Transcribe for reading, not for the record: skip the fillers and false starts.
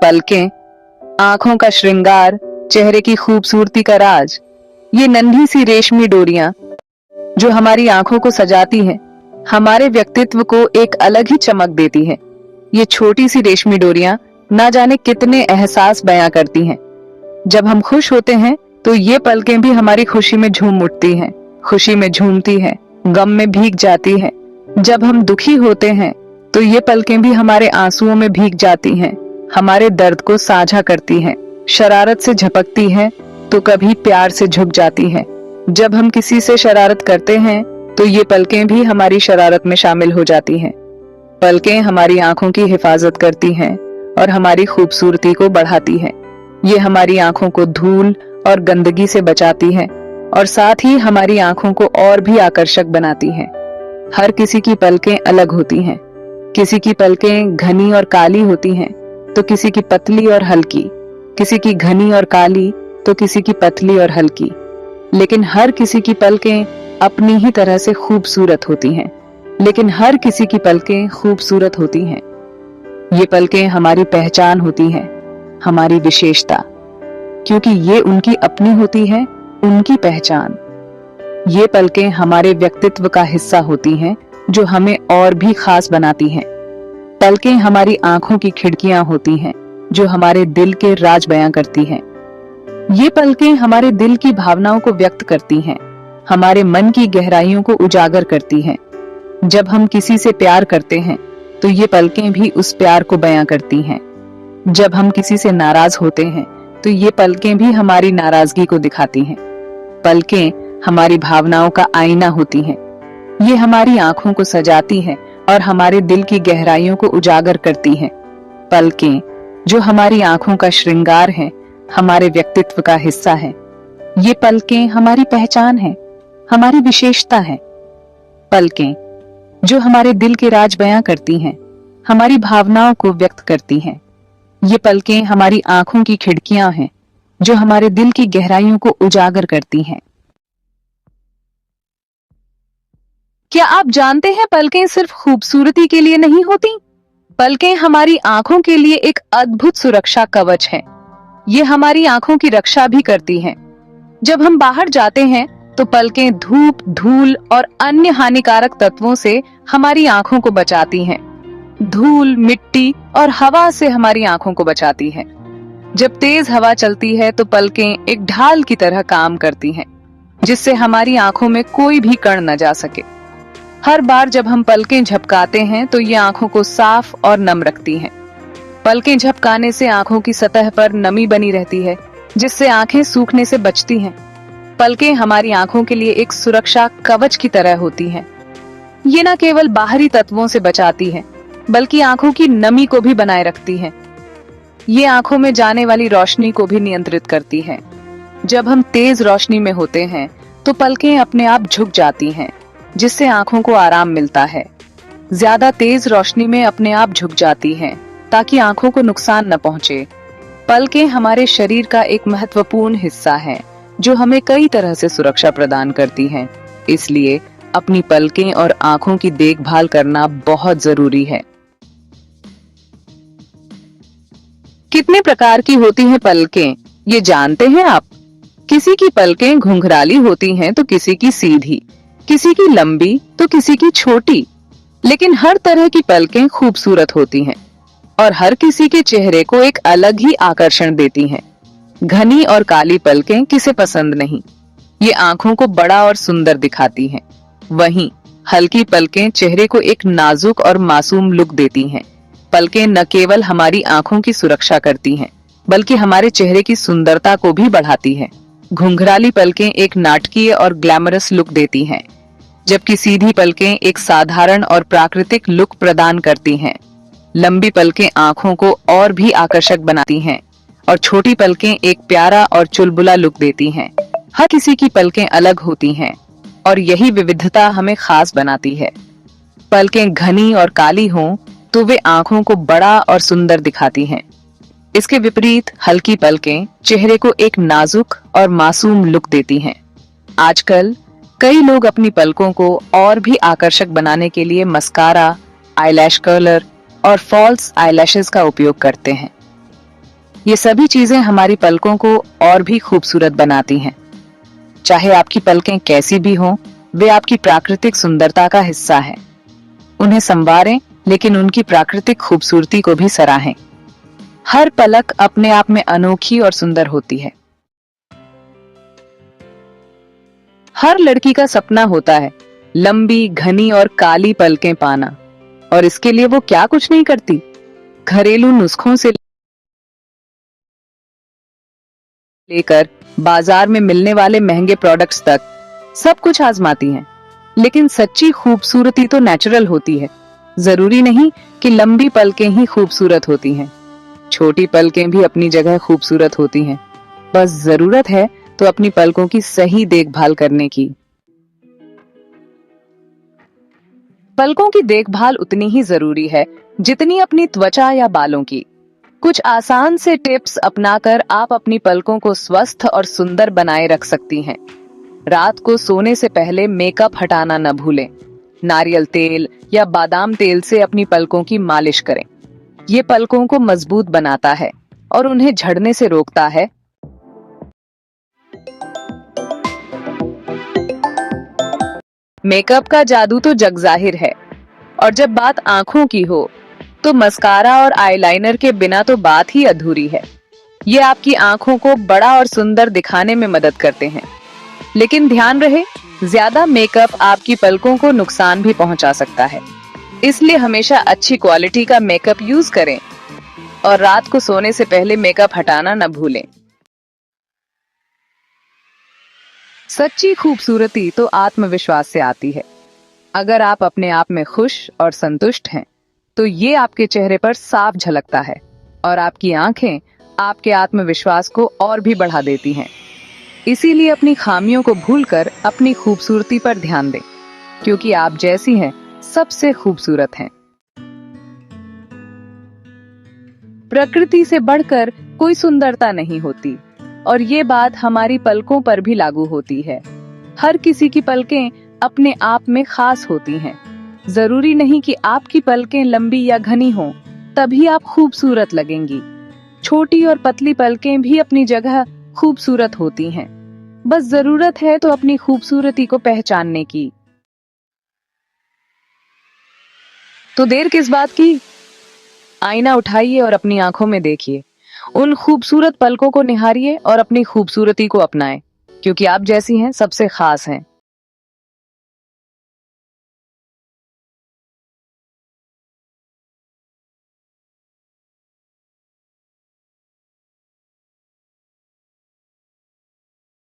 पलकें, आंखों का श्रृंगार, चेहरे की खूबसूरती का राज। ये नन्ही सी रेशमी डोरियां जो हमारी आंखों को सजाती हैं, हमारे व्यक्तित्व को एक अलग ही चमक देती हैं। ये छोटी सी रेशमी डोरियां ना जाने कितने एहसास बयां करती हैं। जब हम खुश होते हैं तो ये पलकें भी हमारी खुशी में झूम उठती हैं, खुशी में झूमती हैं, गम में भीग जाती हैं। जब हम दुखी होते हैं तो ये पलकें भी हमारे आंसुओं में भीग जाती हैं, हमारे दर्द को साझा करती हैं। शरारत से झपकती हैं तो कभी प्यार से झुक जाती हैं। जब हम किसी से शरारत करते हैं तो ये पलकें भी हमारी शरारत में शामिल हो जाती हैं। पलकें हमारी आंखों की हिफाजत करती हैं और हमारी खूबसूरती को बढ़ाती हैं। ये हमारी आंखों को धूल और गंदगी से बचाती हैं और साथ ही हमारी आंखों को और भी आकर्षक बनाती हैं। हर किसी की पलकें अलग होती हैं। किसी की पलकें घनी और काली होती हैं तो किसी की पतली और हल्की, किसी की घनी और काली तो किसी की पतली और हल्की। लेकिन हर किसी की पलकें अपनी ही तरह से खूबसूरत होती हैं। लेकिन हर किसी की पलकें खूबसूरत होती हैं। ये पलकें हमारी पहचान होती हैं, हमारी विशेषता, क्योंकि ये उनकी अपनी होती है, उनकी पहचान। ये पलकें हमारे व्यक्तित्व का हिस्सा होती हैं जो हमें और भी खास बनाती हैं। पलकें हमारी आंखों की खिड़कियां होती हैं जो हमारे दिल के राज बयां करती हैं। ये पलकें हमारे दिल की भावनाओं को व्यक्त करती हैं, हमारे मन की गहराइयों को उजागर करती हैं। जब हम किसी से प्यार करते हैं तो ये पलकें भी उस प्यार को बयां करती हैं। जब हम किसी से नाराज होते हैं तो ये पलकें भी हमारी नाराजगी को दिखाती हैं। पलकें हमारी भावनाओं का आईना होती हैं। ये हमारी आंखों को सजाती हैं और हमारे दिल की गहराइयों को उजागर करती हैं। पलकें जो हमारी आंखों का श्रृंगार हैं, हमारे व्यक्तित्व का हिस्सा हैं। ये पलकें हमारी पहचान हैं, हमारी विशेषता हैं। पलकें जो हमारे दिल के राज बयां करती हैं, हमारी भावनाओं को व्यक्त करती हैं। ये पलकें हमारी आंखों की खिड़कियां हैं जो हमारे दिल की गहराइयों को उजागर करती हैं। क्या आप जानते हैं पलकें सिर्फ खूबसूरती के लिए नहीं होती? पलकें हमारी आंखों के लिए एक अद्भुत सुरक्षा कवच है। ये हमारी आंखों की रक्षा भी करती हैं। जब हम बाहर जाते हैं तो पलकें धूप, धूल और अन्य हानिकारक तत्वों से हमारी आंखों को बचाती हैं। धूल, मिट्टी और हवा से हमारी आंखों को बचाती हैं। जब तेज हवा चलती है तो पलकें एक ढाल की तरह काम करती हैं, जिससे हमारी आंखों में कोई भी कण न जा सके। हर बार जब हम पलकें झपकाते हैं तो ये आंखों को साफ और नम रखती हैं। पलकें झपकाने से आंखों की सतह पर नमी बनी रहती है, जिससे आंखें सूखने से बचती हैं। पलकें हमारी आंखों के लिए एक सुरक्षा कवच की तरह होती हैं। ये न केवल बाहरी तत्वों से बचाती हैं, बल्कि आंखों की नमी को भी बनाए रखती हैं। ये आंखों में जाने वाली रोशनी को भी नियंत्रित करती हैं। जब हम तेज रोशनी में होते हैं तो पलकें अपने आप झुक जाती हैं, जिससे आंखों को आराम मिलता है। ज्यादा तेज रोशनी में अपने आप झुक जाती हैं ताकि आंखों को नुकसान न पहुंचे। पलकें हमारे शरीर का एक महत्वपूर्ण हिस्सा है जो हमें कई तरह से सुरक्षा प्रदान करती हैं। इसलिए अपनी पलकें और आंखों की देखभाल करना बहुत जरूरी है। कितने प्रकार की होती हैं पलकें, ये जानते हैं आप? किसी की पलकें घुंघराली होती हैं तो किसी की सीधी, किसी की लंबी तो किसी की छोटी। लेकिन हर तरह की पलकें खूबसूरत होती हैं और हर किसी के चेहरे को एक अलग ही आकर्षण देती हैं। घनी और काली पलकें किसे पसंद नहीं, ये आंखों को बड़ा और सुंदर दिखाती हैं। वहीं हल्की पलकें चेहरे को एक नाजुक और मासूम लुक देती हैं। पलकें न केवल हमारी आंखों की सुरक्षा करती हैं, बल्कि हमारे चेहरे की सुंदरता को भी बढ़ाती हैं। घुंघराली पलकें एक नाटकीय और ग्लैमरस लुक देती हैं, जबकि सीधी पलकें एक साधारण और प्राकृतिक लुक प्रदान करती हैं। लंबी पलकें आंखों को और भी आकर्षक बनाती हैं और छोटी पलकें एक प्यारा और चुलबुला लुक देती हैं। हर किसी की पलकें अलग होती हैं और यही विविधता हमें खास बनाती है। पलकें घनी और काली हों तो वे आंखों को बड़ा और सुंदर दिखाती हैं। इसके विपरीत हल्की पलकें चेहरे को एक नाजुक और मासूम लुक देती हैं। आजकल कई लोग अपनी पलकों को और भी आकर्षक बनाने के लिए मस्कारा, आईलैश कर्लर और फॉल्स आईलैशेस का उपयोग करते हैं। ये सभी चीजें हमारी पलकों को और भी खूबसूरत बनाती हैं। चाहे आपकी पलकें कैसी भी हों, वे आपकी प्राकृतिक सुंदरता का हिस्सा हैं। उन्हें संवारें, लेकिन उनकी प्राकृतिक खूबसूरती को भी सराहें। हर पलक अपने आप में अनोखी और सुंदर होती है। हर लड़की का सपना होता है लंबी, घनी और काली पलकें पाना, और इसके लिए वो क्या कुछ नहीं करती। घरेलू नुस्खों से लेकर बाजार में मिलने वाले महंगे प्रोडक्ट्स तक सब कुछ आजमाती हैं। लेकिन सच्ची खूबसूरती तो नेचुरल होती है। जरूरी नहीं कि लंबी पलकें ही खूबसूरत होती हैं। छोटी पलकें भी अपनी जगह खूबसूरत होती हैं। बस जरूरत है तो अपनी पलकों की सही देखभाल करने की। पलकों की देखभाल उतनी ही जरूरी है जितनी अपनी त्वचा या बालों की। कुछ आसान से टिप्स अपनाकर आप अपनी पलकों को स्वस्थ और सुंदर बनाए रख सकती हैं। रात को सोने से पहले मेकअप हटाना न भूलें। नारियल तेल या बादाम तेल से अपनी पलकों की मालिश करें। ये पलकों को मजबूत बनाता है और उन्हें झड़ने से रोकता है। मेकअप का जादू तो जगजाहिर है, और जब बात आंखों की हो तो मस्कारा और आईलाइनर के बिना तो बात ही अधूरी है। ये आपकी आंखों को बड़ा और सुंदर दिखाने में मदद करते हैं। लेकिन ध्यान रहे, ज्यादा मेकअप आपकी पलकों को नुकसान भी पहुंचा सकता है। इसलिए हमेशा अच्छी क्वालिटी का मेकअप यूज करें और रात को सोने से पहले मेकअप हटाना न भूलें। सच्ची खूबसूरती तो आत्मविश्वास से आती है। अगर आप अपने आप में खुश और संतुष्ट हैं, तो ये आपके चेहरे पर साफ झलकता है और आपकी आंखें आपके आत्मविश्वास को और भी बढ़ा देती हैं। इसीलिए अपनी खामियों को भूलकर अपनी खूबसूरती पर ध्यान दें, क्योंकि आप जैसी हैं सबसे खूबसूरत हैं। प्रकृति से बढ़कर कोई सुंदरता नहीं होती, और ये बात हमारी पलकों पर भी लागू होती है। हर किसी की पलकें अपने आप में खास होती हैं। जरूरी नहीं कि आपकी पलकें लंबी या घनी हों, तभी आप खूबसूरत लगेंगी। छोटी और पतली पलकें भी अपनी जगह खूबसूरत होती हैं। बस जरूरत है तो अपनी खूबसूरती को पहचानने की। तो देर किस बात की? आईना उठाइए और अपनी आंखों में देखिए। उन खूबसूरत पलकों को निहारिए और अपनी खूबसूरती को अपनाएं, क्योंकि आप जैसी हैं सबसे खास हैं।